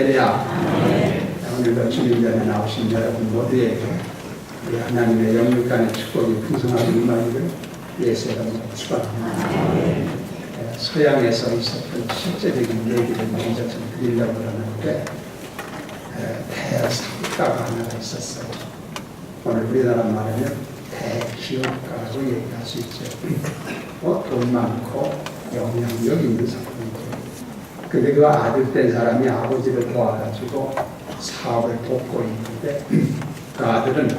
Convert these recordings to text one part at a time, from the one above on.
할렐루야. 오늘도 주님 전에 나오신 여러분 모두에게 우리 하나님의 영육간의 축복이 풍성하게 임하기를 예수의 이름으로 축원합니다. 서양에서 있었던 실제적인 얘기를 먼저 좀 드리려고 하는데 대사업가가 하나가 있었어요. 오늘 우리나라 말하면 대기업가라고 얘기할 수 있죠. 돈 많고 영향력 있는 사람이죠. 근데 그 아들 된 사람이 아버지를 도와가지고 사업을 돕고 있는데 그 아들은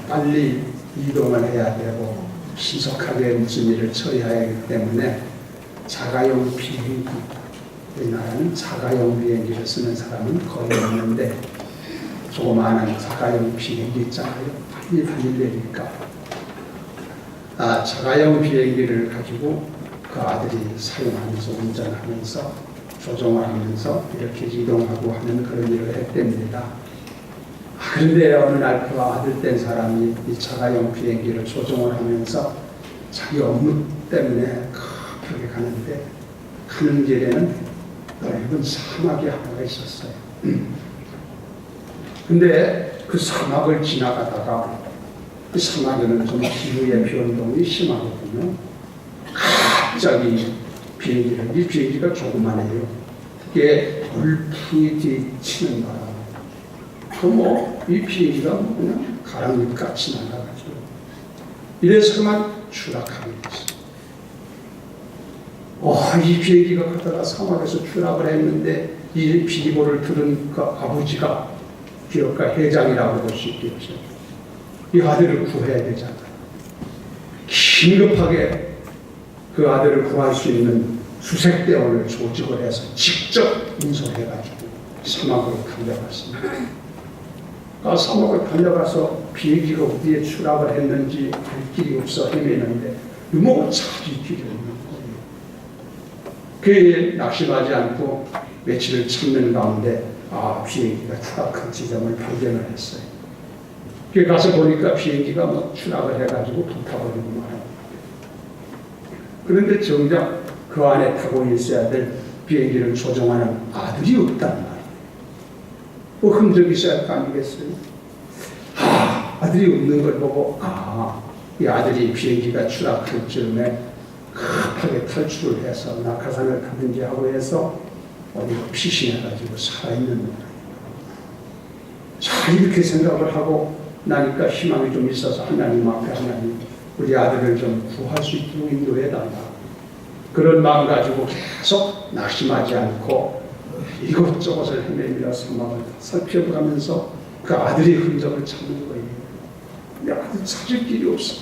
빨리 이동을 해야 되고 신속하게 무슨 일을 처리해야 하기 때문에 자가용 비행기, 우리나라는 자가용 비행기를 쓰는 사람은 거의 없는데 조그마한 자가용 비행기 있잖아요. 빨리 달리려니까 자가용 비행기를 가지고 그 아들이 사용하면서 운전하면서 조종을 하면서 이렇게 이동하고 하는 그런 일을 했답니다. 그런데 어느 날 그 아들 된 사람이 이 자가용 비행기를 조종을 하면서 자기 업무 때문에 급하게 가는데 가는 길에는 넓은 사막이 하나가 있었어요. 근데 그 사막을 지나가다가 그 사막에는 좀 기후의 변동이 심하거든요. 갑자기 비행기를, 이 비행기가 조그만해요. 그게 돌풍이 뒤치는 바람에 이 비행기가 그냥 가랑잎같이 날아가죠. 이래서만 추락하게 됐어요. 이 비행기가 가다가 사막에서 추락을 했는데 이 비보를 들은 그 아버지가 기업가 회장이라고 볼 수 있겠죠. 이 아들을 구해야 되잖아요. 긴급하게 그 아들을 구할 수 있는 수색대원을 조직을 해서 직접 인솔해가지고 사막으로 달려갔습니다. 사막을 달려가서 비행기가 어디에 추락을 했는지 알 길이 없어 헤매는데 찾을 길이 없는 거예요. 그에 낙심하지 않고 며칠을 찾는 가운데 비행기가 추락한 지점을 발견을 했어요. 그에 가서 보니까 비행기가 추락을 해가지고 불타버리고 말합니다. 그런데 정작 그 안에 타고 있어야 될 비행기를 조종하는 아들이 없단 말이에요. 흔적이 있어야 할 거 아니겠어요? 아들이 없는 걸 보고 이 아들이 비행기가 추락할 즈음에 급하게 탈출을 해서 낙하산을 타든지 하고 해서 어디로 피신해가지고 살아있는 거예요. 이렇게 생각을 하고 나니까 희망이 좀 있어서 하나님 앞에 하나님 우리 아들을 좀 구할 수 있도록 인도해달라. 그런 마음 가지고 계속 낙심하지 않고 이것저것을 헤매며 사막을 살펴보면서 그 아들의 흔적을 찾는 거예요. 내 아들 찾을 길이 없어.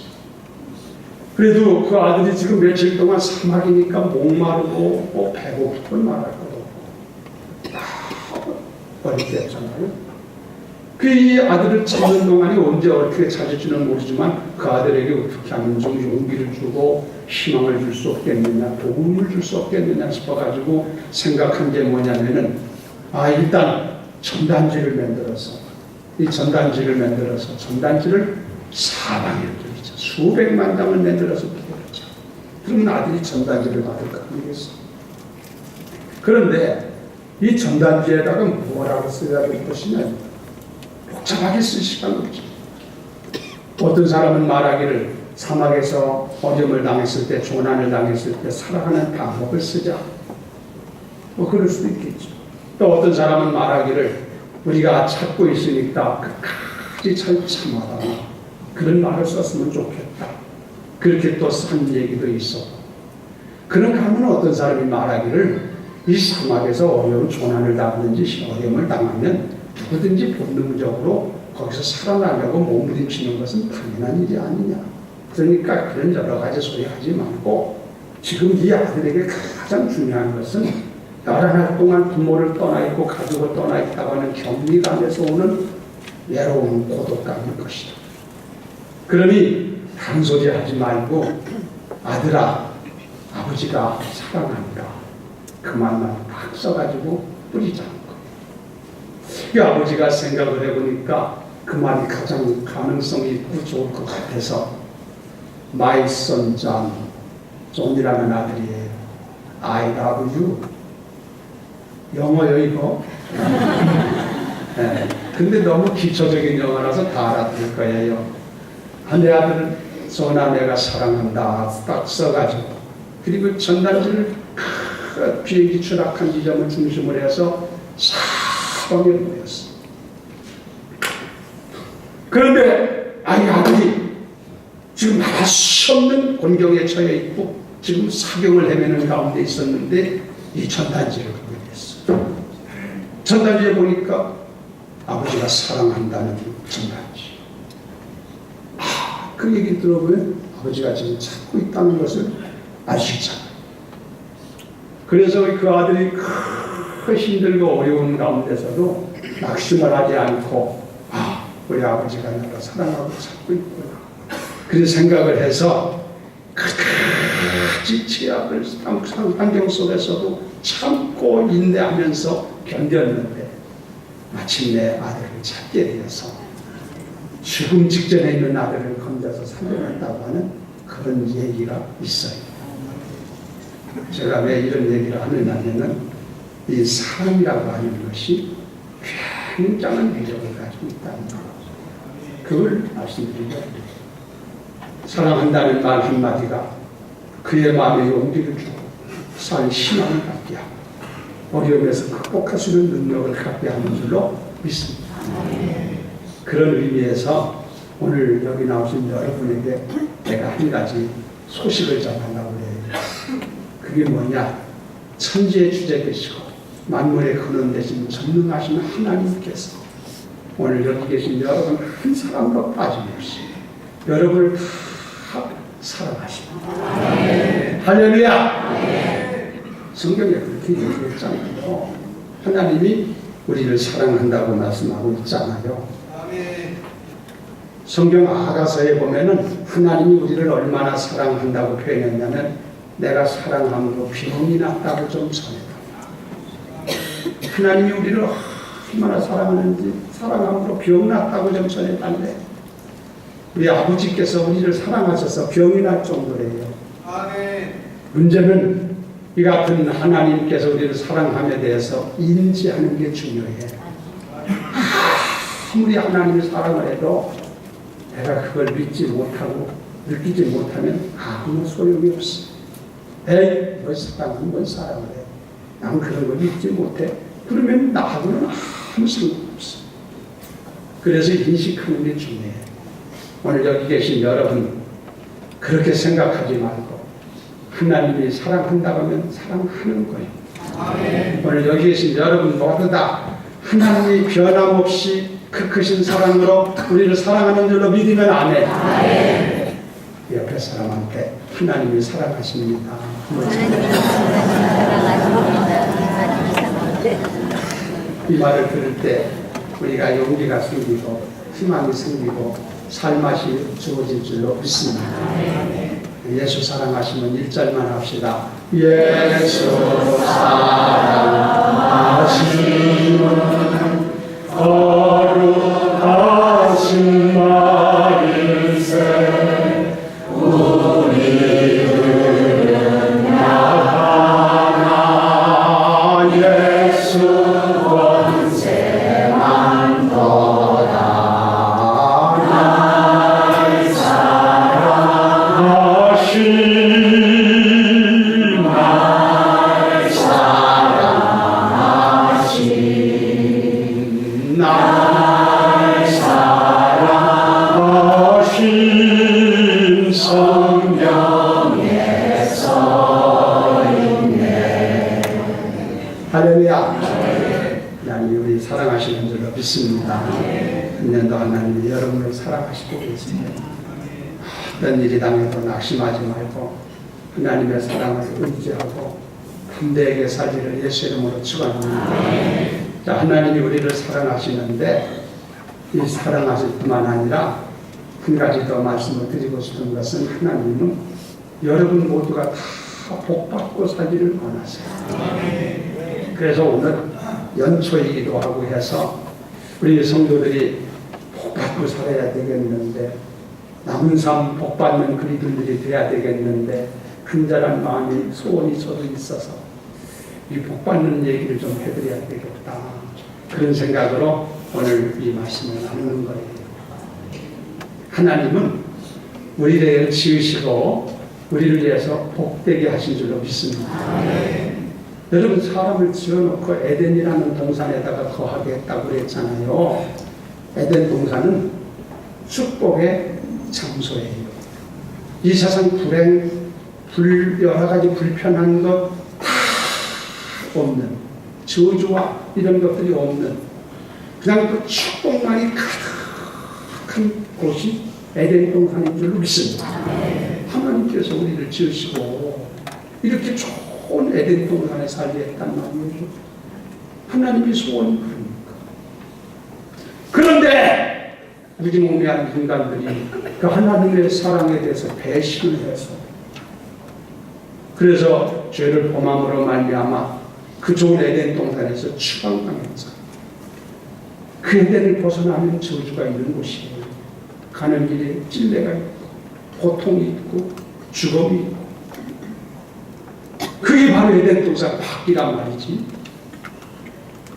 그래도 그 아들이 지금 며칠 동안 사막이니까 목마르고 배고프고 말할 것도 없고 어릴 때였잖아요. 이 아들을 찾는 동안이 언제 어떻게 찾을지는 모르지만 그 아들에게 어떻게 하면 좀 용기를 주고 희망을 줄 수 없겠느냐, 도움을 줄 수 없겠느냐 싶어가지고 생각한 게 뭐냐면은 일단 전단지를 만들어서 전단지를 사방에 뿌리자. 수백만 장을 만들어서 뿌리자. 그러면 아들이 전단지를 받을 거 아니겠어? 그런데 이 전단지에다가 뭐라고 써야 될 것이냐? 복잡하게 쓸 시간 없죠. 어떤 사람은 말하기를 사막에서 어려움을 당했을 때, 조난을 당했을 때 살아가는 방법을 쓰자. 그럴 수도 있겠죠. 또 어떤 사람은 말하기를 우리가 찾고 있으니까 끝까지 잘 참아라. 그런 말을 썼으면 좋겠다. 그렇게 또 쓴 얘기도 있어. 그런가 하면 어떤 사람이 말하기를 이 사막에서 어려운 조난을 당하는지 어려움을 당하면 누구든지 본능적으로 거기서 살아나려고 몸부림치는 것은 당연한 일이 아니냐. 그러니까 그런 여러 가지 소리 하지 말고 지금 이 아들에게 가장 중요한 것은 여러 날 동안 부모를 떠나 있고 가족을 떠나 있다고 하는 격리감에서 오는 외로운 고독감일 것이다. 그러니 다른 소리 하지 말고 아들아, 아버지가 사랑한다. 그 말만 딱 써가지고 뿌리자는 거예요. 이 아버지가 생각을 해보니까 그 말이 가장 가능성이 있고 좋을 것 같아서 My son John이라는 아들이에요. I love you. 영어요 이거. 네. 근데 너무 기초적인 영어라서 다 알아들을 거예요. 내 아들을 소나 내가 사랑한다 딱 써가지고, 그리고 전단지를 비행기 추락한 지점을 중심으로 해서 사방에 모였어. 그런데 아들이 지금 말할 수 없는 곤경에 처해 있고 지금 사경을 헤매는 가운데 있었는데 이 전단지를 보게 됐어. 전단지에 보니까 아버지가 사랑한다는 전단지. 그 얘기 들어보면 아버지가 지금 찾고 있다는 것을 알 수 있잖아요. 그래서 그 아들이 그 힘들고 어려운 가운데서도 낙심을 하지 않고 우리 아버지가 나를 사랑하고 찾고 있구나. 그런 생각을 해서 끝까지 제약을 환경 속에서도 참고 인내하면서 견뎠는데 마침내 아들을 찾게 되어서 죽음 직전에 있는 아들을 건져서 살려냈다고 하는 그런 얘기가 있어요. 제가 왜 이런 얘기를 하느냐면은 이 사랑이라고 하는 것이 굉장한 매력을 가지고 있다는 것, 그걸 말씀드리려고 합니다. 사랑한다는 말 한마디가 그의 마음에 용기를 주고 살 희망을 갖게 하고 어려움에서 극복할 수 있는 능력을 갖게 하는 줄로 믿습니다. 그런 의미에서 오늘 여기 나오신 여러분에게 제가 한 가지 소식을 전하려고 해요. 그게 뭐냐? 천지의 주제 되시고 만물의 근원 되신 전능하신 하나님께서 오늘 여기 계신 여러분 한 사람도 빠짐없이 여러분을 다 사랑하십니다. 할렐루야! 성경에 그렇게 얘기했잖아요. 하나님이 우리를 사랑한다고 말씀하고 있잖아요. 성경 아가서에 보면은 하나님이 우리를 얼마나 사랑한다고 표현했냐면 내가 사랑함으로 병이 났다고 좀 전해달라. 하나님이 우리를 얼마나 사랑하는지 사랑함으로 병 났다고 좀 전해달래. 우리 아버지께서 우리를 사랑하셔서 병이 날 정도래요. 문제는 이 같은 하나님께서 우리를 사랑함에 대해서 인지하는 게 중요해. 아무리 하나님을 사랑을 해도 내가 그걸 믿지 못하고 느끼지 못하면 아무 소용이 없어. 에이, 너 사랑은 뭔 사랑을 해? 난 그런 걸 믿지 못해. 그러면 나하고는 아무 상관없어. 그래서 인식하는 게 중요해. 오늘 여기 계신 여러분 그렇게 생각하지 말고 하나님이 사랑한다고 하면 사랑하는 거예요. 오늘 여기 계신 여러분 모두 다 하나님이 변함없이 그 크신 사랑으로 우리를 사랑하는 줄로 믿으면 아멘. 옆에 사람한테 하나님이 사랑하십니다. 이 말을 들을 때 우리가 용기가 생기고 희망이 생기고 살맛이 주어질 줄로 믿습니다. 예수 사랑하시면 1절만 합시다. 예수 사랑하시면 거룩하신 말일세 우리는 나가나 예수 권세만 보다 날 사랑하신 날 사랑하신 날 사랑하신 성경에 써있네. 할렐루야. 하나님 우리 사랑하시는 줄로 믿습니다. 한 년도 하나님이 여러분을 사랑하시고 계십니다. 어떤 일이 당해도 낙심하지 말고 하나님의 사랑을 의지하고 담대하게 살기를 예수 이름으로 축원합니다. 자, 하나님이 우리를 사랑하시는데 이 사랑하실 뿐만 아니라 한 가지 더 말씀을 드리고 싶은 것은 하나님은 여러분 모두가 다 복받고 살기를 원하세요. 그래서 오늘 연초이기도 하고 해서 우리 성도들이 복받고 살아야 되겠는데 남은 삶 복받는 그리들이 돼야 되겠는데 간절한 마음이 소원이 저도 있어서 이 복받는 얘기를 좀 해드려야 되겠다. 그런 생각으로 오늘 이 말씀을 나누는 거예요. 하나님은 우리를 지으시고 우리를 위해서 복되게 하신 줄로 믿습니다. 여러분, 사람을 지어놓고 에덴이라는 동산에다가 거하게 했다고 그랬잖아요. 에덴 동산은 축복의 장소예요. 이 세상 여러 가지 불편한 것 다 없는, 저주와 이런 것들이 없는, 그냥 그 축복만이 가득한 곳이 에덴 동산인 줄로 믿습니다. 하나님께서 우리를 지으시고 이렇게 좋은 에덴 동산에 살게 했단 말이에요. 하나님의 소원이 그러니까. 그런데 무지몽매한 인간들이 그 하나님의 사랑에 대해서 배신을 해서, 그래서 죄를 범함으로 말미암아 그 좋은 에덴 동산에서 추방당했죠. 그 에덴을 벗어나면 저주가 있는 곳이에요. 가는 길에 찔레가 있고 고통이 있고 죽음이 있고, 그게 바로 에덴 동산 밖이란 말이지.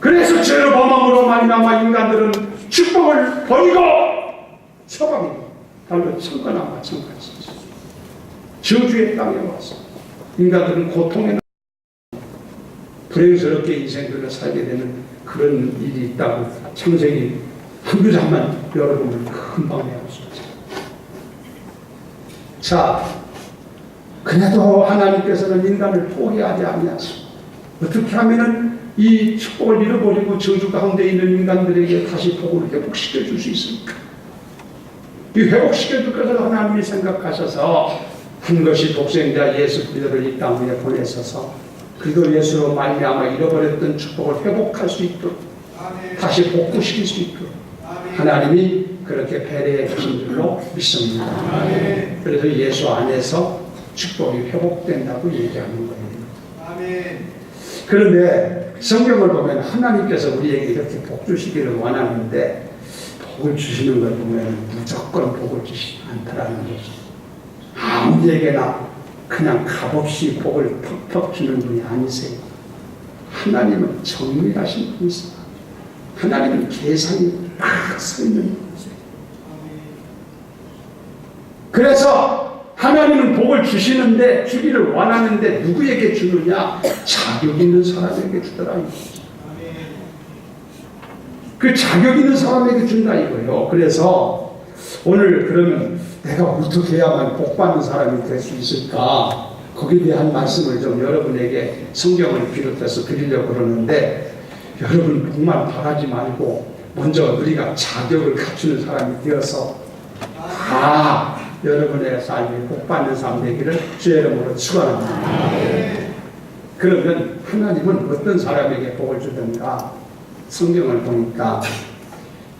그래서 죄를 범함으로 말미암아 인간들은 축복을 버리고 서방이고 달로 천거나 마찬가지죠. 저주의 땅에 와서 인간들은 고통에 불행스럽게 인생들을 살게 되는 그런 일이 있다고 창세기 한 구절만 여러분을 금방 배울 수 있죠. 자, 그래도 하나님께서는 인간을 포기하지 아니하시고 어떻게 하면은 이 축복을 잃어버리고 저주 가운데 있는 인간들에게 다시 복을 회복시켜 줄 수 있습니까? 이 회복시켜 줄 것을 하나님이 생각하셔서 한 것이 독생자 예수 그리스도를 이 땅 위에 보내셔서 그리고 예수로 말미암아 잃어버렸던 축복을 회복할 수 있도록, 다시 복구시킬 수 있도록 하나님이 그렇게 배려해 주신 줄로 믿습니다. 그래서 예수 안에서 축복이 회복된다고 얘기하는 거예요. 그런데 성경을 보면 하나님께서 우리에게 이렇게 복 주시기를 원하는데 복을 주시는 걸 보면 무조건 복을 주시지 않더라는 거죠. 아무에게나 그냥 값없이 복을 턱턱 주는 분이 아니세요. 하나님은 정밀하신 분이세요. 하나님은 계산이 막 서 있는 분이세요. 그래서 하나님은 복을 주시는데, 주기를 원하는데 누구에게 주느냐? 자격 있는 사람에게 주더라 이거죠. 그 자격 있는 사람에게 준다 이거예요. 그래서 오늘 그러면 내가 어떻게 해야만 복받는 사람이 될 수 있을까? 거기에 대한 말씀을 좀 여러분에게 성경을 비롯해서 드리려고 그러는데, 여러분 복만 바라지 말고 먼저 우리가 자격을 갖추는 사람이 되어서 여러분의 삶이 복받는 삶 되기를 주의 이름으로 축원합니다. 그러면 하나님은 어떤 사람에게 복을 주든가 성경을 보니까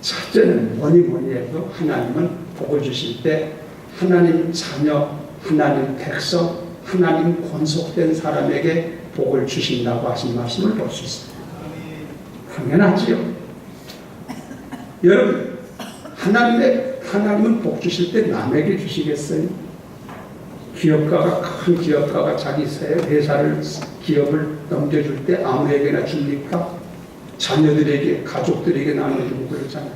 첫째는 뭐니 해도 하나님은 복을 주실 때 하나님 자녀, 하나님 백성, 하나님 권속된 사람에게 복을 주신다고 하신 말씀을 볼 수 있습니다. 당연하지요. 여러분, 하나님은 복 주실 때 남에게 주시겠어요? 큰 기업가가 자기 회사를, 기업을 넘겨줄 때 아무에게나 줍니까? 자녀들에게, 가족들에게 나눠주고 그러잖아요.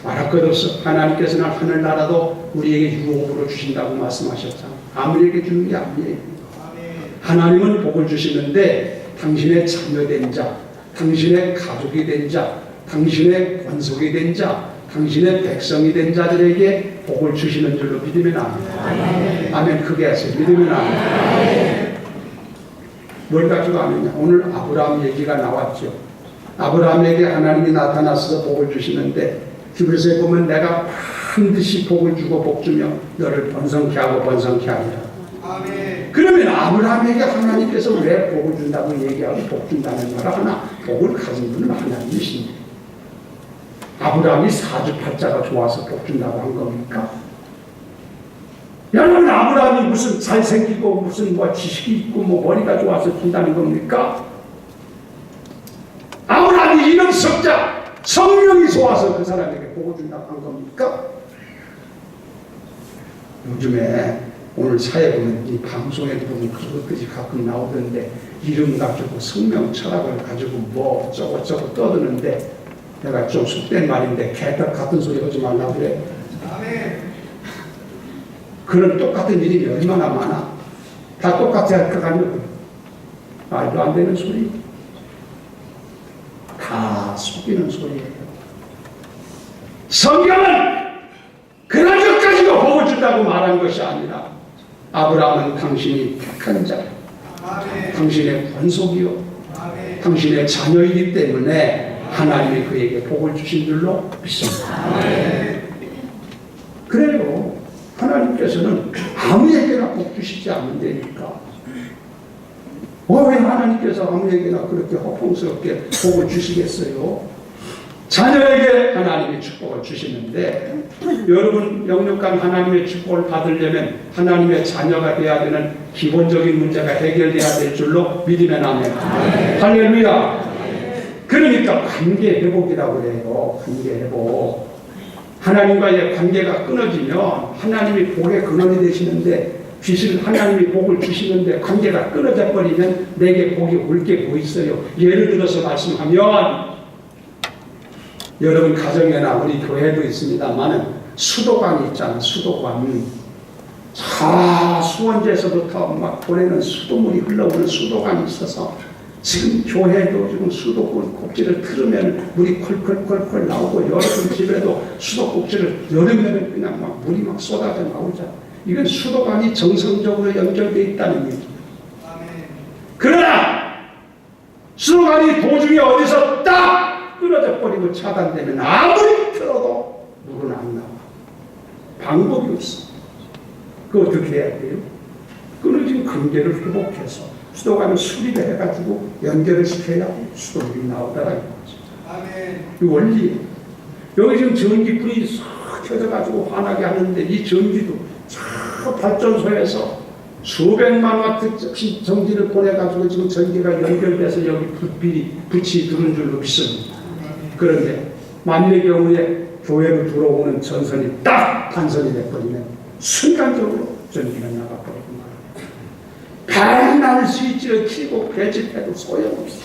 말할 것 없어. 하나님께서는 하늘나라도 우리에게 유업으로 주신다고 말씀하셨잖아요. 아무에게 주는 게 아니에요. 하나님은 복을 주시는데 당신의 자녀된 자, 당신의 가족이 된 자, 당신의 권속이 된 자, 당신의 백성이 된 자들에게 복을 주시는 줄로 믿으면 압니다. 아멘. 크게 하세요. 믿으면 압니다. 뭘 가지고 아느냐? 오늘 아브라함 얘기가 나왔죠. 아브라함에게 하나님이 나타나서 복을 주시는데 히브리서에 보면 내가 반드시 복을 주고 복 주며 너를 번성케 하고 번성케 하리라. 그러면 아브라함에게 하나님께서 왜 복을 준다고 얘기하고 복 준다는 말을 하나? 복을 가진 분은 하나님이십니다. 아브라함이 사주팔자가 좋아서 복 준다고 한 겁니까? 여러분, 아브라함이 무슨 잘생기고 무슨 지식이 있고 머리가 좋아서 준다는 겁니까? 아브라함이 이런 석자, 성령이 좋아서 그 사람에게 복을 준다고 한 겁니까? 요즘에 오늘 사회 보면 이 방송에도 보면 그것까지 가끔 나오던데 이름 가지고 성명 철학을 가지고 뭐 어쩌고 떠드는데, 내가 좀 속된 말인데 개떡 같은 소리 하지 말라고 그래. 그런 똑같은 일이 얼마나 많아. 다 똑같이 할 것 같냐고. 말도 안 되는 소리. 다 속이는 소리예요. 성경은 그나저 가지고 복을 준다고 말한 것이 아니라, 아브라함은 당신이 택한 자, 당신의 권속이요, 당신의 자녀이기 때문에 하나님이 그에게 복을 주신 줄로 믿습니다. 그래요. 하나님께서는 아무에게나 복 주시지 않는다니까. 왜 하나님께서 아무에게나 그렇게 허풍스럽게 복을 주시겠어요? 자녀에게 하나님의 축복을 주시는데, 여러분 영육간 하나님의 축복을 받으려면 하나님의 자녀가 되어야 되는 기본적인 문제가 해결돼야 될 줄로 믿으면 아멘. 할렐루야. 그러니까 관계 회복이라고 그래요. 관계 회복. 하나님과의 관계가 끊어지면 하나님이 복의 근원이 되시는데, 주실 하나님이 복을 주시는데 관계가 끊어져 버리면 내게 복이 올 게 뭐 있어요? 예를 들어서 말씀하면, 여러분 가정에나 우리 교회도 있습니다만은 수도관이 있잖아. 수도관. 수원지에서부터 막 보내는 수돗물이 흘러오는 수도관이 있어서, 지금 교회도 지금 수도권 꼭지를 틀으면 물이 콜콜콜콜 나오고, 여러분 집에도 수도꼭지를 열으면 그냥 막 물이 막 쏟아져 나오잖아. 이건 수도관이 정상적으로 연결되어 있다는 얘기죠. 그러나 수도관이 도중에 어디서 딱 끊어져 버리고 차단되면 아무리 틀어도 물은 안 나와. 방법이 없어. 그거 어떻게 해야 돼요? 끊어진 관계를 회복해서 수도관을 수리를 해가지고 연결을 시켜야 수도물이 나오더라 이거지. 이 원리예요. 여기 지금 전기불이 싹 켜져가지고 환하게 하는데, 이 전기도 저 발전소에서 수백만 와트 전기를 보내가지고 지금 전기가 연결돼서 여기 불이 들은 줄로 믿습니다. 그런데 만일의 경우에 교회로 들어오는 전선이 딱 단선이 돼버리면 순간적으로 전기가 나가버리고 말이에요. 배날 스위치를 켜고 배집해도 소용없어.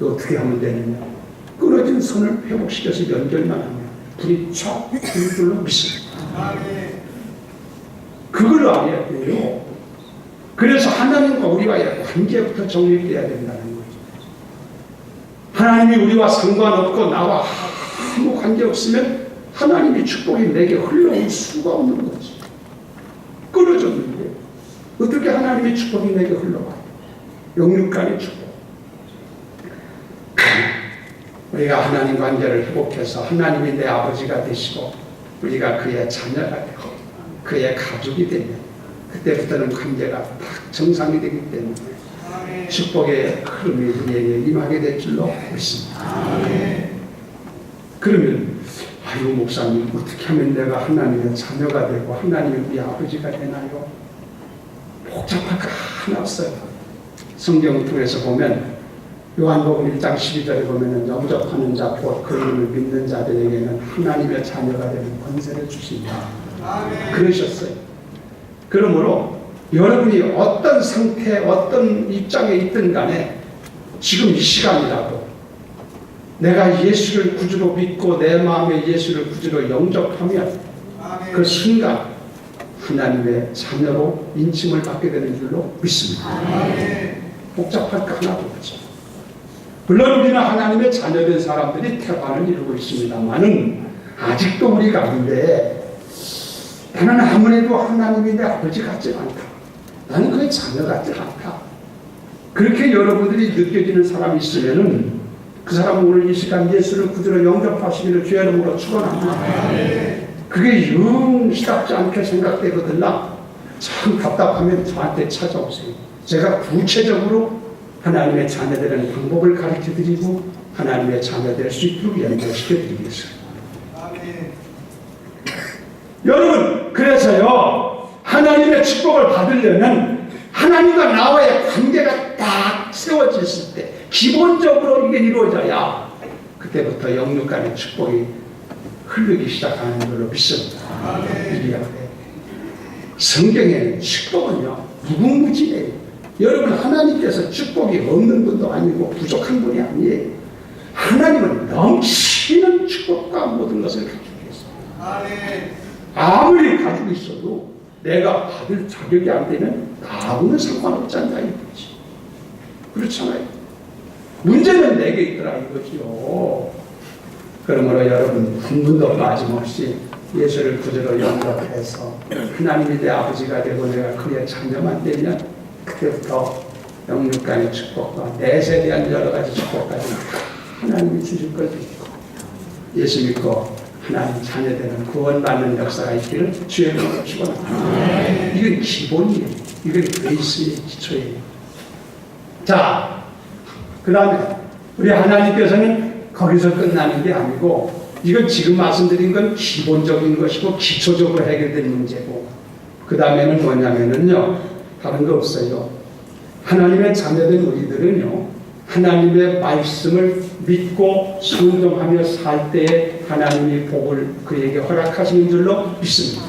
어떻게 하면 되느냐? 끊어진 선을 회복시켜서 연결만 하면 불이 촥 들을 줄로 믿습니다. 그걸 알아야 돼요. 그래서 하나님과 우리와의 관계부터 정립돼야 된다는 거죠. 하나님이 우리와 상관없고 나와 아무 관계없으면 하나님의 축복이 내게 흘러올 수가 없는 거지. 끊어졌는데 어떻게 하나님의 축복이 내게 흘러와요? 영육간의 축복. 우리가 하나님 관계를 회복해서 하나님이 내 아버지가 되시고 우리가 그의 자녀가 되고 그의 가족이 되면, 그때부터는 관계가 딱 정상이 되기 때문에 축복의 흐름이 우리에게 임하게 될 줄로 믿습니다. 그러면 아이고 목사님, 어떻게 하면 내가 하나님의 자녀가 되고 하나님의 우리 아버지가 되나요? 복잡할 거 하나 없어요. 성경을 통해서 보면 요한복음 1장 12절에 보면은 영접하는 자, 곧 그 이름을 믿는 자들에게는 하나님의 자녀가 되는 권세를 주신다. 그러셨어요. 그러므로 여러분이 어떤 상태, 어떤 입장에 있든 간에 지금 이 시간이라도 내가 예수를 구주로 믿고 내 마음에 예수를 구주로 영접하면 그 순간 하나님의 자녀로 인칭을 받게 되는 줄로 믿습니다. 복잡할 거 하나도 없죠. 물론 우리는 하나님의 자녀된 사람들이 태반을 이루고 있습니다만은 아직도 우리 가운데 나는 아무래도 하나님이 내 아버지 같지 않다. 나는 그의 자녀 같지 않다. 그렇게 여러분들이 느껴지는 사람이 있으면은 그 사람은 오늘 이 시간 예수를 구주로 영접하시기를 주의 이름으로 축원합니다. 그게 영 시답지 않게 생각되거든요. 참 답답하면 저한테 찾아오세요. 제가 구체적으로 하나님의 자녀되는 방법을 가르쳐 드리고 하나님의 자녀 될 수 있도록 연결시켜 드리겠습니다. 여러분, 그래서요, 하나님의 축복을 받으려면 하나님과 나와의 관계가 딱 세워졌을 때 기본적으로 이게 이루어져야 그때부터 영육간의 축복이 흐르기 시작하는 걸로 믿습니다. 성경의 축복은요 무궁무진해요. 여러분, 하나님께서 축복이 없는 분도 아니고 부족한 분이 아니에요. 하나님은 넘치는 축복과 모든 것을 가지고 계세요. 아무리 가지고 있어도 내가 받을 자격이 안 되면 나하고는 상관없지 않나 이거지. 그렇잖아요. 문제는 내게 있더라 이거지요. 그러므로 여러분, 한 분도 빠짐없이 예수를 구주로 영접해서 하나님이 내 아버지가 되고 내가 그의 자녀만 되면 그때부터 영육간의 축복과 내세에 대한 여러 가지 축복까지 하나님이 주실 걸 믿고 예수 믿고 하나님 자녀되는 구원받는 역사가 있기를 주의 이름으로 축원합니다. 이건 기본이에요. 이건 베이스의 기초예요. 자, 그 다음에 우리 하나님께서는 거기서 끝나는 게 아니고, 이건 지금 말씀드린 건 기본적인 것이고 기초적으로 해결된 문제고, 그 다음에는 뭐냐면은요, 다른 거 없어요. 하나님의 자녀된 우리들은요, 하나님의 말씀을 믿고 순종하며 살 때에 하나님이 복을 그에게 허락하시는 줄로 믿습니다.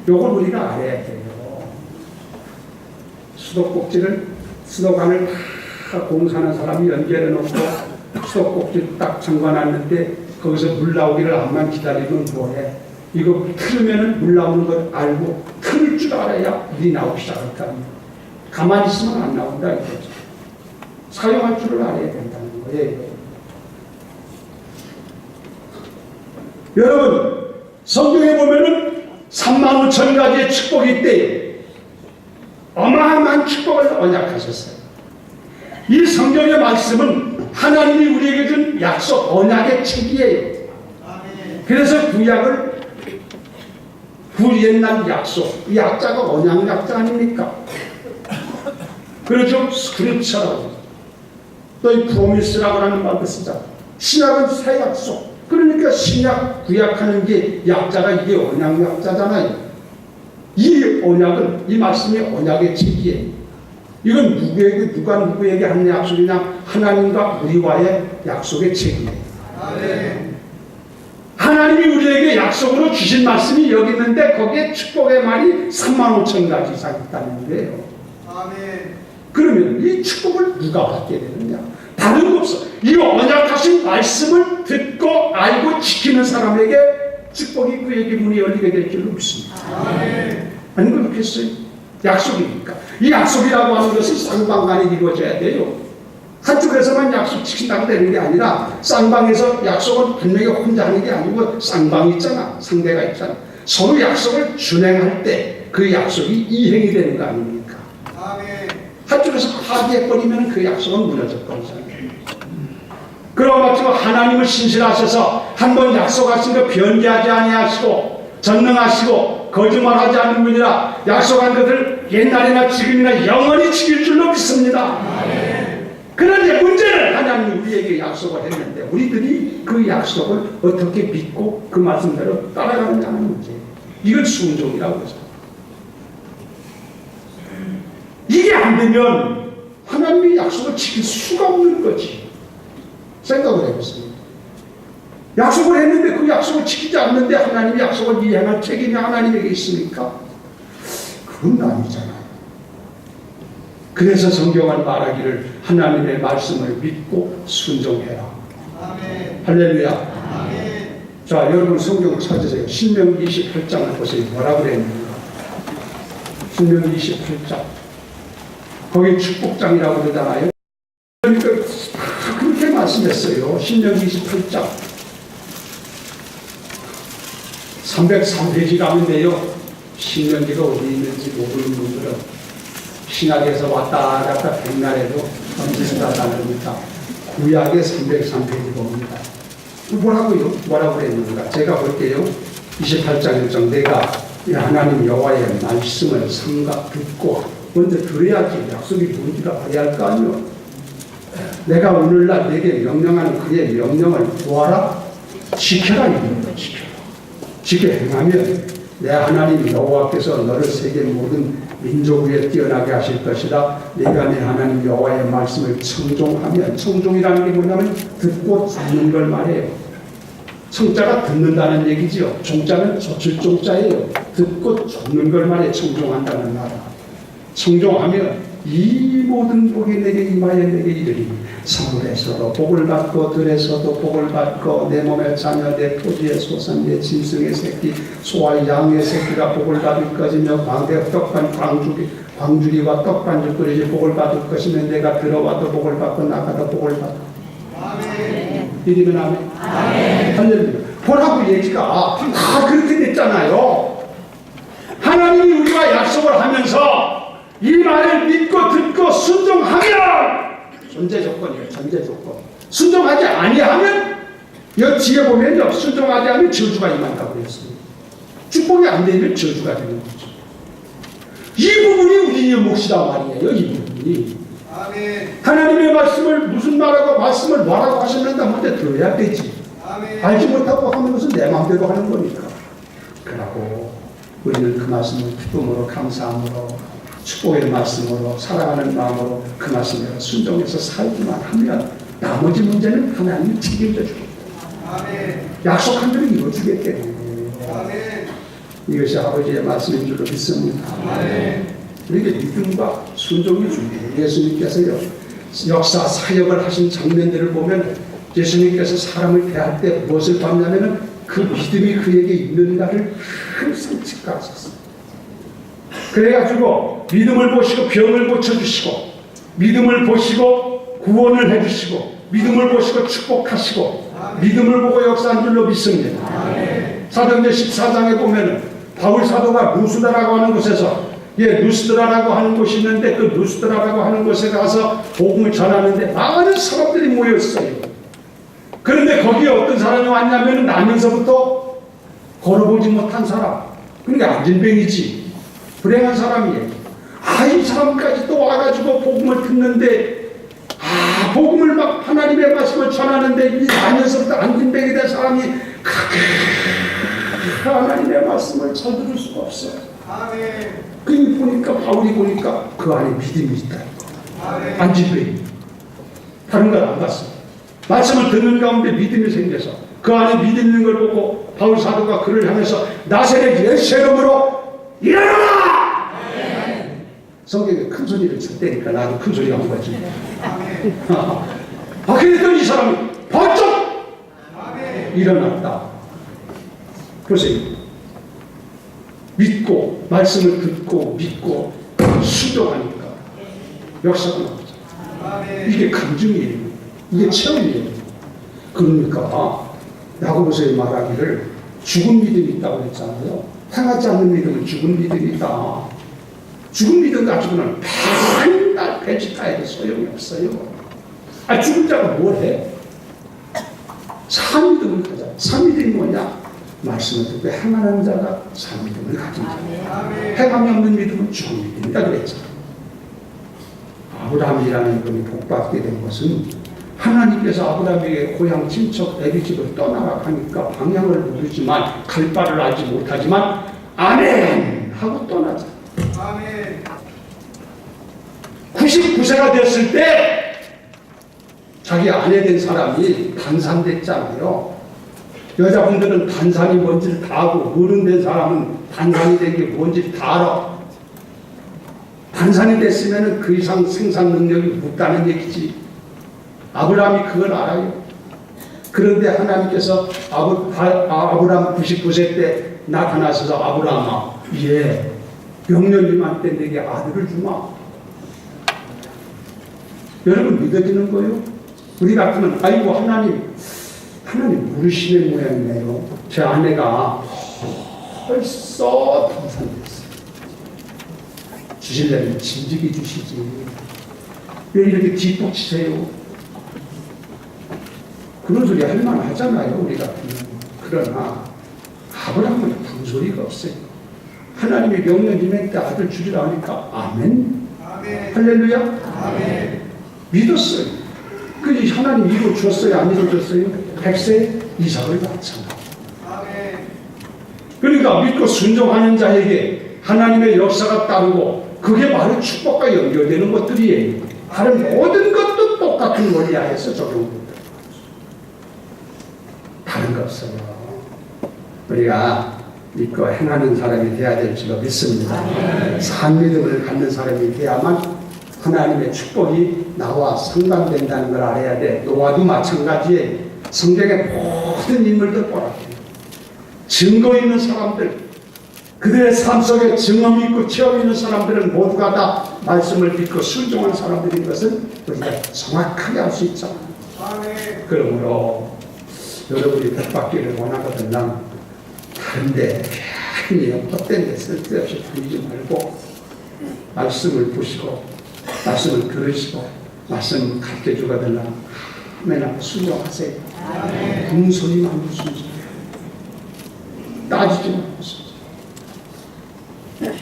요걸 우리가 알아야 돼요. 수도관을 다 공사하는 사람이 연결해 놓고 수도꼭지 딱 잠궈놨는데 거기서 물 나오기를 암만 기다리면 뭐해? 이거 틀으면은 물 나오는 걸 알고 틀을 줄 알아야 물이 나오기 시작할 거 아니에요. 가만히 있으면 안 나온다 이거죠. 사용할 줄을 알아야 된다는 거예요. 여러분, 성경에 보면은 3만 5천 가지의 축복이 있대요. 어마어마한 축복을 언약하셨어요. 이 성경의 말씀은 하나님이 우리에게 준 약속, 언약의 책이에요. 그래서 구약을 옛날 약속, 이 약자가 언약 약자 아닙니까? 그렇죠? 스크립처라고, 또 이 프로미스라고 하는 말도 쓰자. 신약은 새 약속. 그러니까 신약, 구약하는 게 약자가 이게 언약 약자잖아요. 이 언약은, 이 말씀이 언약의 책이에요. 이건 누가 누구에게 하는 약속이냐? 하나님과 우리와의 약속의 책이에요. 하나님이 우리에게 약속으로 주신 말씀이 여기 있는데 거기에 축복의 말이 3만 5천 가지 이상 있다는 거예요. 그러면 이 축복을 누가 받게 되느냐? 다른 거 없어. 이 언약하신 말씀을 듣고 알고 지키는 사람에게 축복이 그에게 문이 열리게 될 줄로 믿습니다. 아니 그렇겠어요? 약속이니까. 이 약속이라고 하는 것은 쌍방간에 이루어져야 돼요. 한쪽에서만 약속 지킨다고 되는 게 아니라 쌍방에서 약속은 분명히 혼자 하는 게 아니고 쌍방이 있잖아. 상대가 있잖아. 서로 약속을 준행할 때 그 약속이 이행이 되는 거 아닙니까? 한쪽에서 파기해버리면 그 약속은 무너져버리잖아요. 그런 것처럼 하나님을 신실하셔서 한번 약속하신 거 변개하지 아니하시고 전능하시고 거짓말하지 않는 분이라 약속한 것을 옛날이나 지금이나 영원히 지킬 줄로 믿습니다. 그런데 문제는 하나님이 우리에게 약속을 했는데 우리들이 그 약속을 어떻게 믿고 그 말씀대로 따라가느냐 하는 문제예요. 이걸 순종이라고 하죠. 이게 안 되면 하나님이 약속을 지킬 수가 없는 거지. 생각을 해보세요. 약속을 했는데 그 약속을 지키지 않는데 하나님이 약속을 이행할 책임이 하나님에게 있습니까? 그건 아니잖아요. 그래서 성경은 말하기를 하나님의 말씀을 믿고 순종해라. 할렐루야. 자, 여러분 성경 찾으세요. 신명기 28장을 보세요. 뭐라고 그랬는가? 신명기 28장. 거기 축복장이라고 그러잖아요. 그러니까 그렇게 말씀했어요. 신명기 28장 303페이지 가면데요. 신명기가 어디 있는지 모르는 분들은 신약에서 왔다 갔다 백날에도 언제나 다릅니다. 구약의 303페이지 봅니다. 뭐라고요? 뭐라고 그랬는가? 제가 볼게요. 28장 1절 내가 하나님 여호와의 말씀을 삼가 듣고 먼저 들어야지 약속이 뭔지를 알아야 할 거 아니요. 내가 오늘날 내게 명령하는 그의 명령을 구하라, 지켜라 이겁니다. 지켜 행하면 내 하나님 여호와께서 너를 세계 모든 민족 위에 뛰어나게 하실 것이다. 네가 내 하나님 여호와의 말씀을 청종하면, 청종이라는 게 뭐냐면 듣고 듣는 걸 말해요. 청자가 듣는다는 얘기지요. 종자는 저출종자예요. 듣고 듣는 걸 말해 청종한다는 말이야. 청종하면 이 모든 복이 내게 임하여 내게 이르리. 성에서도 복을 받고 들에서도 복을 받고 내 몸의 자녀 내 토지의 소산 내 짐승의 새끼 소와 양의 새끼가 복을 받을 것이며 광대 떡반 광주리와 떡반죽 끓이지 복을 받을 것이며 내가 들어와도 복을 받고 나가도 복을 받고. 아멘. 이리면 아멘. 아멘. 할렐루야. 보라고 얘기가 다 그렇게 됐잖아요. 하나님이 우리와 약속을 하면서 이 말을 믿고 듣고 순종하면 전제 조건이에요. 전제 조건. 순종하지 아니하면 여기 뒤에 보면요. 순종하지 않으면 저주가 임한다고 했습니다. 축복이 안 되면 저주가 되는 거죠. 이 부분이 우리의 몫이란 말이에요. 이 부분이. 아멘. 하나님의 말씀을 무슨 말하고 말씀을 뭐라고 하셨는가 먼저 들어야 되지. 아멘. 알지 못하고 하는 것은 내 마음대로 하는 거니까. 그러고 우리는 그 말씀을 기쁨으로 감사함으로 축복의 말씀으로 살아가는 마음으로 그 말씀에 순종해서 살기만 하면 나머지 문제는 하나님이 책임져 주고 약속한 대로 이루어주기 때문에 이것이 아버지의 말씀인 줄로 믿습니다. 우리에게 믿음과 순종이 중요해요. 예수님께서요 역사 사역을 하신 장면들을 보면 예수님께서 사람을 대할 때 무엇을 봤냐면 그 믿음이 그에게 있는가를 항상 직가하셨어요. 그래가지고 믿음을 보시고 병을 고쳐주시고 믿음을 보시고 구원을 해주시고 믿음을 보시고 축복하시고 믿음을 보고 역사한 줄로 믿습니다. 사도행전 14장에 보면은 바울 사도가 루스드라고 하는 곳에서 루스드라라고 하는 곳이 있는데 그 루스드라라고 하는 곳에 가서 복음을 전하는데 많은 사람들이 모였어요. 그런데 거기에 어떤 사람이 왔냐면 나면서부터 걸어보지 못한 사람, 그러니까 안진뱅이지, 불행한 사람이에요. 이 사람까지 또 와가지고 복음을 듣는데 복음을 막 하나님의 말씀을 전하는데 이 나면서부터 안진뱅이 된 사람이 하나님의 말씀을 잘 들을 수가 없어요. 그 보니까 바울이 보니까 그 안에 믿음이 있다. 안진뱅이 다른 걸 안 봤어요. 말씀을 듣는 가운데 믿음이 생겨서 그 안에 믿음 있는 걸 보고 바울 사도가 그를 향해서 나사렛 예수의 이름으로 일어나라! 성경에 큰 소리를 쳤다니까 나도 큰 소리가 한 거지. 그랬더니 이 사람이 번쩍 일어났다. 보세요. 믿고 말씀을 듣고 믿고 순종하니까 역사가 나오죠. 이게 감정이에요. 이게 체험이에요. 그러니까 야고보서에 말하기를 죽은 믿음이 있다고 했잖아요. 행하지 않는 믿음은 죽은 믿음이 있다. 죽은 믿음 가지고는 맨날 배짓하여도 소용이 없어요. 죽은 자가 뭘 해? 산 믿음을 가져. 산 믿음이 뭐냐? 말씀을 듣고 행하는 자가 산 믿음을 가진 자. 행함이 없는 믿음은 죽은 믿음이다 그랬잖아. 아브라함이라는 분이 복받게 된 것은 하나님께서 아브라함에게 고향 친척 애비집을 떠나라 하니까 방향을 모르지만 갈 바를 알지 못하지만 아멘 하고 떠나자. 아멘. 99세가 됐을 때 자기 아내 된 사람이 단산됐잖아요. 여자분들은 단산이 뭔지를 다 알고 어른된 사람은 단산이 된 게 뭔지를 다 알아. 단산이 됐으면 그 이상 생산 능력이 없다는 얘기지. 아브라함이 그걸 알아요. 그런데 하나님께서 아브라함 99세 때 나타나셔서 아브라함아, 명령님한테 내게 아들을 주마. 여러분 믿어지는 거예요? 우리 같으면 아이고 하나님 모르시는 모양이네요. 제 아내가 벌써 단산됐어요. 주실려면 진즉이 주시지. 왜 이렇게 뒷북치세요? 그런 소리 할 만하잖아요. 우리 같으면. 그러나 아브라함은 그런 소리가 없어요. 하나님의 명령님한테 아들 주리라 하니까 아멘. 아멘. 할렐루야. 아멘. 믿었어요. 그 하나님 이루어줬어요? 안 이루어줬어요? 100세 이삭을 낳잖아. 아멘. 그러니까 믿고 순종하는 자에게 하나님의 역사가 따르고 그게 바로 축복과 연결되는 것들이에요. 다른 모든 것도 똑같은 원리하에서 적용됩니다. 다른 거 없어요. 우리가 믿고 행하는 사람이 되어야 될 줄로 믿습니다. 산 믿음을 갖는 사람이 돼야만 하나님의 축복이 나와 상관된다는 걸 알아야 돼. 노아도 마찬가지에 성경의 모든 인물들 보라. 증거 있는 사람들, 그들의 삶 속에 증언 있고 체험 있는 사람들은 모두가 다 말씀을 믿고 순종한 사람들인 것은 우리가 정확하게 알 수 있잖아. 그러므로 여러분이 복받기를 원하거든요. 다른데 괜히 헛된 데 쓸데없이 다니지 말고 말씀을 보시고 말씀을 들으시고 말씀을 가르쳐 주거든요. 맨날 순종하세요. 궁소리만 순종. 따지지 말고 순종.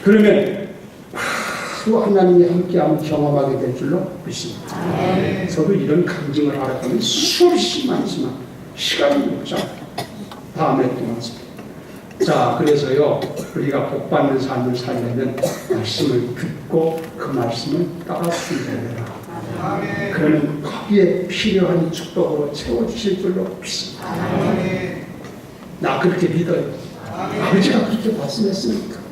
그러면 바로 하나님이 함께하면 경험하게 될 줄로 믿습니다. 저도 이런 감정을 알았다면 수없이 많지만 시간이 없죠. 다음에 또 말씀. 자, 그래서요, 우리가 복받는 삶을 살려면 말씀을 듣고 그 말씀을 따라 순종해라. 그러면 거기에 필요한 축복으로 채워주실 줄로 믿습니다. 나 그렇게 믿어요. 아버지가 그렇게 말씀했으니까.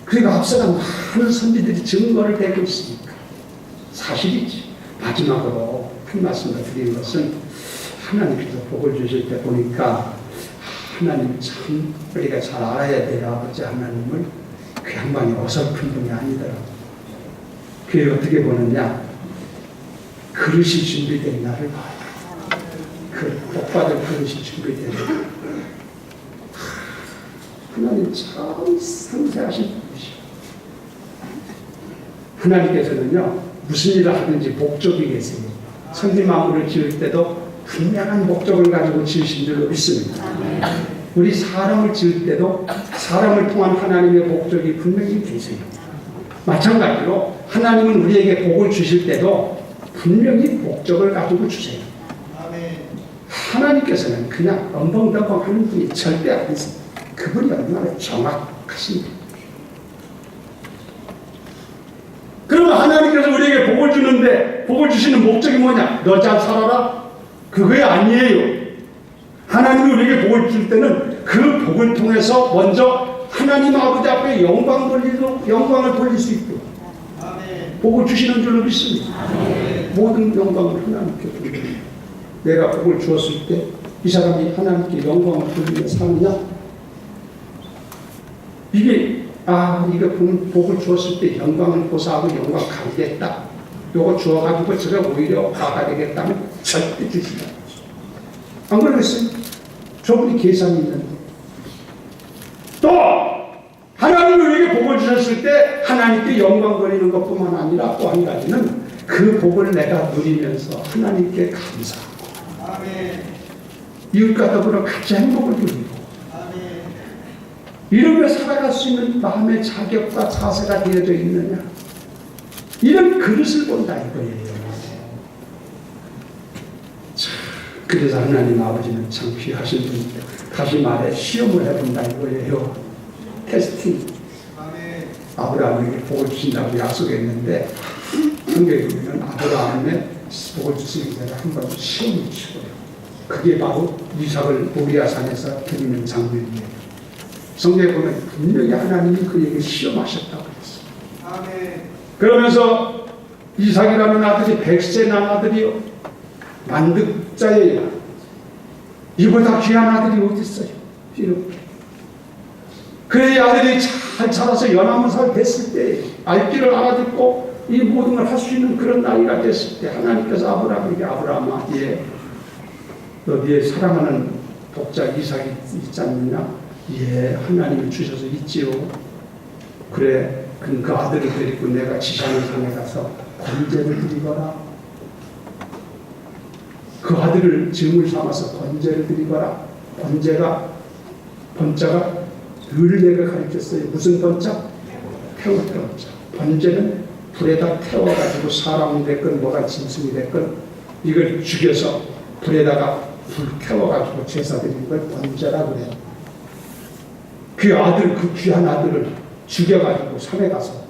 그리고 앞서가 많은 선비들이 증거를 대고 있으니까 사실이지. 마지막으로 큰 말씀을 드리는 것은 하나님께서 복을 주실 때 보니까 하나님 참 우리가 잘 알아야 돼요. 아버지 하나님을 그 양반이 어설픈 분이 아니더라고요. 그게 어떻게 보느냐, 그릇이 준비된 나를 봐요. 그 복받을 그릇이 준비된 날. 하나님 참 상세하신 분이시죠. 하나님께서는요, 무슨 일을 하든지 목적이 계세요. 천지만물을 지을 때도 분명한 목적을 가지고 지으신 줄로 믿습니다. 우리 사람을 지을 때도 사람을 통한 하나님의 목적이 분명히 계세요. 마찬가지로 하나님은 우리에게 복을 주실 때도 분명히 목적을 가지고 주세요. 하나님께서는 그냥 엉벙덩벙 하는 분이 절대 아니세요. 그분이 얼마나 정확하십니까? 그러면 하나님께서 우리에게 복을 주는데 복을 주시는 목적이 뭐냐? 너 잘 살아라? 그게 아니에요. 하나님이 우리에게 복을 줄 때는 그 복을 통해서 먼저 하나님 아버지 앞에 영광을 돌릴 수 있도록 복을 주시는 줄로 믿습니다. 모든 영광을 하나님께 돌립니다. 내가 복을 주었을 때 이 사람이 하나님께 영광을 돌리며 사느냐? 이게 이거 복을 주었을 때 영광을 보사하고 영광 가리겠다. 요거 주어가지고 제가 오히려 나가야겠다면 절대 주시지 않아요. 안 그러겠어요? 저분이 계산이 있는데. 또 하나님이 우리에게 복을 주셨을 때 하나님께 영광 돌리는 것뿐만 아니라 또 한 가지는 그 복을 내가 누리면서 하나님께 감사하고 이웃과 더불어 같이 행복을 누리고 이러며 살아갈 수 있는 마음의 자격과 자세가 되어져 있느냐, 이런 그릇을 본다 이거예요. 그래서 하나님 아버지는 참 귀하신 분입니다. 다시 말해 시험을 해본다 이거예요. 테스팅. 아브라함에게 복을 주신다고 약속했는데 성경에 보면 아브라함의 복을 주시기 전에 한 번 시험을 치고요. 그게 바로 이삭을 모리아산에서 드리는 장면이에요. 성경에 보면 분명히 하나님이 그에게 시험하셨다고 그랬어요. 그러면서 이삭이라는 아들이 100세 난 아들이요, 만득자예요. 이보다 귀한 아들이 어디 있어요? 이렇게. 그의 아들이 잘 자라서 연하문살 됐을 때, 알기를 알아듣고 이 모든 걸 할 수 있는 그런 나이가 됐을 때 하나님께서 아브라함에게 아브라함아, 너 네의 사랑하는 독자 이삭이 있지 않느냐? 예, 하나님이 주셔서 있지요. 그래, 그 아들을 데리고 내가 지시하는 산에 가서 번제를 드리거라. 그 아들을 증을 삼아서 번제를 드리거라. 번자가 늘 내가 가르쳤어요. 무슨 번자? 태울 번자. 번제는 불에다 태워가지고 사람이 됐건 뭐가 짐승이 됐건 이걸 죽여서 불에다가 불 태워가지고 제사 드리는 걸 번제라고 그래요. 그 아들, 그 귀한 아들을 죽여가지고 산에 가서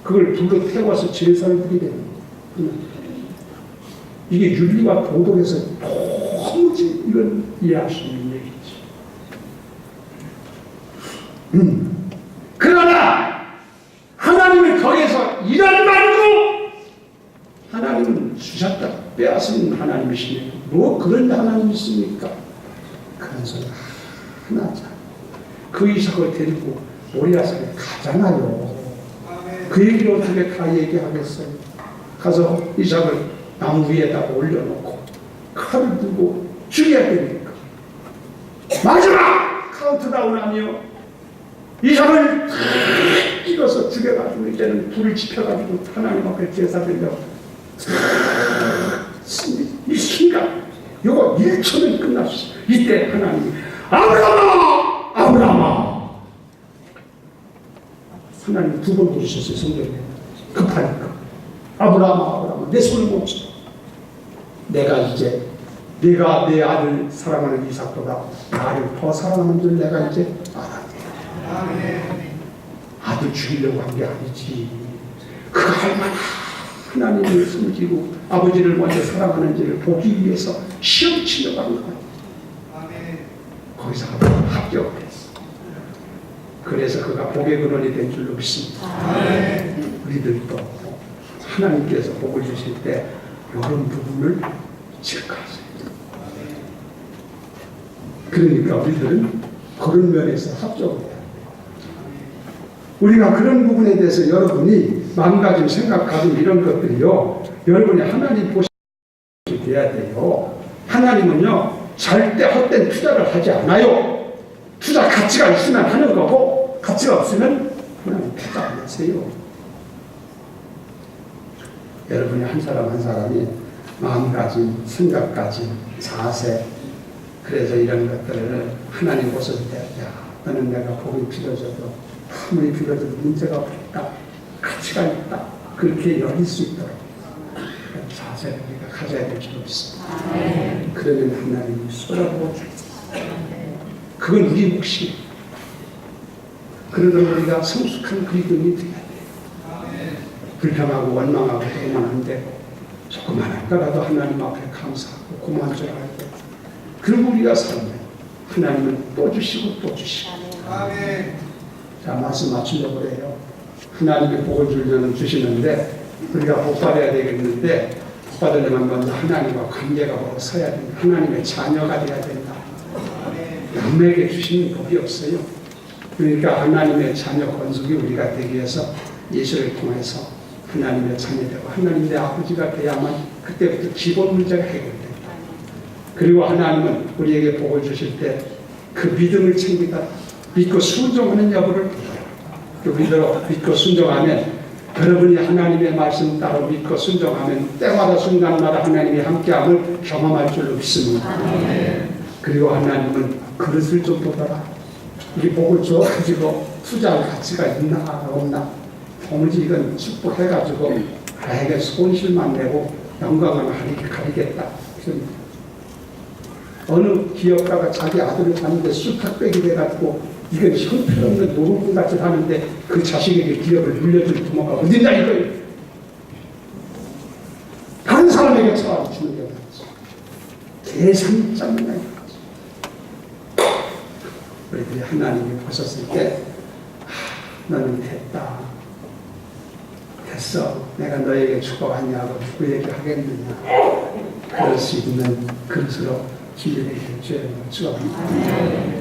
그걸 불로 태워서 제사를 드리는 거예요. 이게 윤리와 도덕에서 도무지 이걸 이해할 수 있는 얘기지. 그러나 하나님이 거기에서 이런 말을 하나님이시니 뭐 그런 하나님이 있습니까? 그런 소리 하나 하자. 그 이삭을 데리고 모리아산에 가잖아요. 그 얘기를 어떻게 다 얘기하겠어요? 가서 이삭을 나무 위에다가 올려놓고 칼을 들고 죽여야 되니까 마지막 카운트다운하며 이삭을 찍어서 죽여가지고 이제는 불을 지펴가지고 하나님 앞에 제사 드리려고 이 순간 요거 1초면 끝났어. 이때 하나님이 아브라함아 아브라함아 하나님 두 번 부르셨어요. 성경에 급하니까 아브라함아 아브라함아 내 손을 멈춰. 내가 이제 네가 내 아들 사랑하는 이삭보다 나를 더 사랑하는 줄 내가 이제 알았네. 아들 죽이려고 한 게 아니지. 그가 얼마나 하나님을 섬기고 아버지를 먼저 사랑하는지를 보기 위해서 시험 치려고 한 거예요. 거기서 합격했어. 그래서 그가 복의 근원이 된 줄로 믿습니다. 우리들도 하나님께서 복을 주실 때 이런 부분을 체크하세요. 그러니까 우리들은 그런 면에서 합격을 해야 돼요. 우리가 그런 부분에 대해서 여러분이 마음가짐, 생각가짐 이런 것들이요, 여러분이 하나님 보시게 돼야 돼요. 하나님은요 절대 헛된 투자를 하지 않아요. 투자 가치가 있으면 하는 거고 가치가 없으면 하나님 투자 안 하세요. 여러분이 한 사람 한 사람이 마음가짐, 생각가짐, 자세, 그래서 이런 것들을 하나님 보실 때, 야, 너는 내가 복이 필요해도 아무리 필요해도 문제가 없다, 가치가 있다, 그렇게 여길 수 있도록 자세를 우리가 가져야 될 필요 있습니다. 그러면 하나님이 쏟아부어 주겠습니다. 그건 우리 몫이에요. 그러나 우리가 성숙한 그리스도인이 되어야 돼요. 불평하고 원망하고 그러면 안 되고, 조금만 할까라도 하나님 앞에 감사하고 고마운 줄 알아야 돼요. 그리고 우리가 살면 하나님은 또 주시고 또 주시고. 자, 말씀 맞추려고 그래요. 하나님의 복을 주려면 주시는데 우리가 복 받아야 되겠는데, 복 받으려면 먼저 하나님과 관계가 바로 서야 된다. 하나님의 자녀가 되어야 된다. 남에게 주시는 복이 없어요. 그러니까 하나님의 자녀 권속이 우리가 되기 위해서 예수를 통해서 하나님의 자녀되고 하나님 내 아버지가 돼야만 그때부터 기본 문제가 해결된다. 그리고 하나님은 우리에게 복을 주실 때 그 믿음을 챙기다 믿고 순종하는 여부를 우리대로 믿고 순종하면, 여러분이 하나님의 말씀 따로 믿고 순종하면 때마다 순간마다 하나님이 함께함을 경험할 줄로 믿습니다. 그리고 하나님은 그릇을 좀 보더라. 이 복을 줘가지고 투자할 가치가 있나 없나, 도무지 이건 축복해가지고 나에게 손실만 내고 영광을 가리겠다. 어느 기업가가 자기 아들을 봤는데 쑥탁백이 돼가지고 이건 형편없는 노동꾼 같이 하는데 그 자식에게 기업을 물려줄 부모가 어딨냐 이거예요. 다른 사람에게 차와주는 게 없지. 계산이 짱나 이거지. 우리들이 하나님이 보셨을 때 너는 됐다. 됐어. 내가 너에게 축복하냐고 누구에게 하겠느냐. 그럴 수 있는 그릇으로 기회를 주옵니다.